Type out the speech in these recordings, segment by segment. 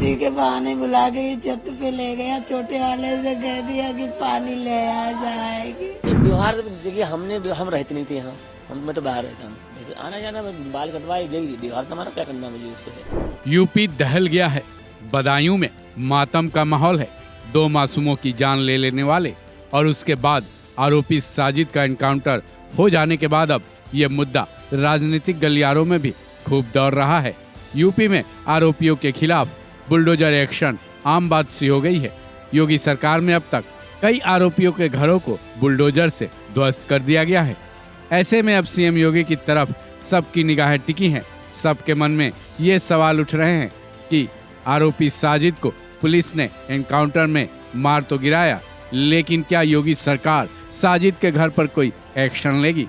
छुट्टी के बहाने बुला के छत पे ले गया, छोटे वाले से कह दिया कि पानी ले आ जाएगी। व्यवहार देखिए, हम रहते नहीं थे यहाँ, मैं तो बाहर रहता हूँ, जैसे आना जाना बाल कटवाए यही व्यवहार तो हमारा, क्या करना मुझे इससे। यूपी दहल गया है, बदायूं में मातम का माहौल है। 2 मासूमों की जान ले लेने वाले और उसके बाद आरोपी साजिद का एनकाउंटर हो जाने के बाद अब ये मुद्दा राजनीतिक गलियारों में भी खूब दौड़ रहा है। यूपी में आरोपियों के खिलाफ बुलडोजर एक्शन आम बात सी हो गई है। योगी सरकार में अब तक कई आरोपियों के घरों को बुलडोजर से ध्वस्त कर दिया गया है। ऐसे में अब सीएम योगी की तरफ सबकी निगाहें टिकी हैं। सबके मन में ये सवाल उठ रहे हैं कि आरोपी साजिद को पुलिस ने एनकाउंटर में मार तो गिराया, लेकिन क्या योगी सरकार साजिद के घर पर कोई एक्शन लेगी?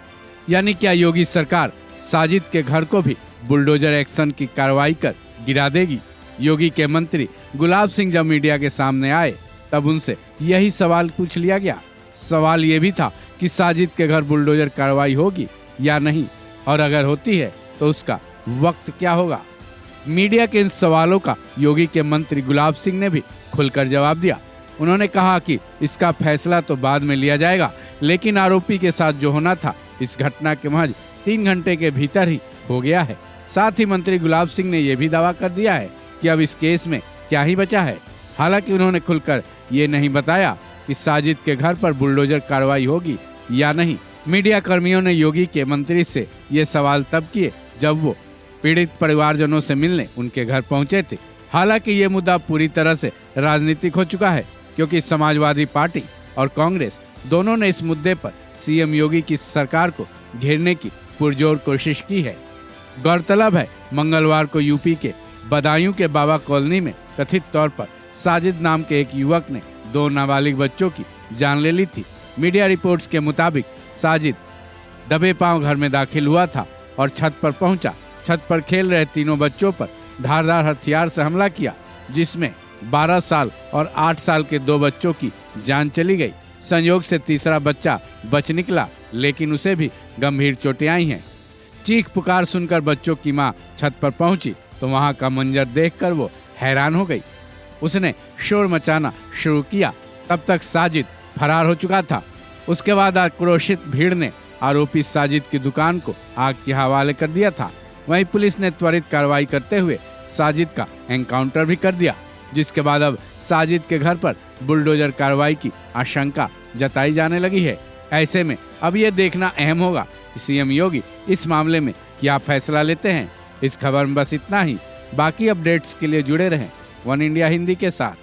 यानी क्या योगी सरकार साजिद के घर को भी बुलडोजर एक्शन की कार्रवाई कर गिरा देगी? योगी के मंत्री गुलाब सिंह जब मीडिया के सामने आए तब उनसे यही सवाल पूछ लिया गया। सवाल ये भी था कि साजिद के घर बुलडोजर कार्रवाई होगी या नहीं, और अगर होती है तो उसका वक्त क्या होगा? मीडिया के इन सवालों का योगी के मंत्री गुलाब सिंह ने भी खुलकर जवाब दिया। उन्होंने कहा कि इसका फैसला तो बाद में लिया जाएगा, लेकिन आरोपी के साथ जो होना था इस घटना के महज 3 घंटे के भीतर ही हो गया है। साथ ही मंत्री गुलाब सिंह ने यह भी दावा कर दिया है कि अब इस केस में क्या ही बचा है। हालांकि उन्होंने खुलकर ये नहीं बताया कि साजिद के घर पर बुलडोजर कार्रवाई होगी या नहीं। मीडिया कर्मियों ने योगी के मंत्री से ये सवाल तब किए जब वो पीड़ित परिवारजनों से मिलने उनके घर पहुंचे थे। हालांकि ये मुद्दा पूरी तरह से राजनीतिक हो चुका है, क्योंकि समाजवादी पार्टी और कांग्रेस दोनों ने इस मुद्दे पर सीएम योगी की सरकार को घेरने की पुरजोर कोशिश की है। गौरतलब है, मंगलवार को यूपी के बदायूं के बाबा कॉलोनी में कथित तौर पर साजिद नाम के एक युवक ने 2 नाबालिग बच्चों की जान ले ली थी। मीडिया रिपोर्ट्स के मुताबिक साजिद दबे पांव घर में दाखिल हुआ था और छत पर पहुंचा। छत पर खेल रहे तीनों बच्चों पर धारदार हथियार से हमला किया, जिसमें 12 साल और 8 साल के 2 बच्चों की जान चली गई। संयोग से तीसरा बच्चा बच निकला, लेकिन उसे भी गंभीर चोटें आई हैं। चीख पुकार सुनकर बच्चों की मां छत पर पहुंची तो वहां का मंजर देखकर वो हैरान हो गई। उसने शोर मचाना शुरू किया। तब तक साजिद फरार हो चुका था। उसके बाद आक्रोशित भीड़ ने आरोपी साजिद की दुकान को आग के हवाले कर दिया था। वहीं पुलिस ने त्वरित कार्रवाई करते हुए साजिद का एनकाउंटर भी कर दिया, जिसके बाद अब साजिद के घर पर बुलडोजर कार्रवाई की आशंका जताई जाने लगी है। ऐसे में अब ये देखना अहम होगा कि सीएम योगी इस मामले में क्या फैसला लेते हैं। इस खबर में बस इतना ही। बाकी अपडेट्स के लिए जुड़े रहें वन इंडिया हिंदी के साथ।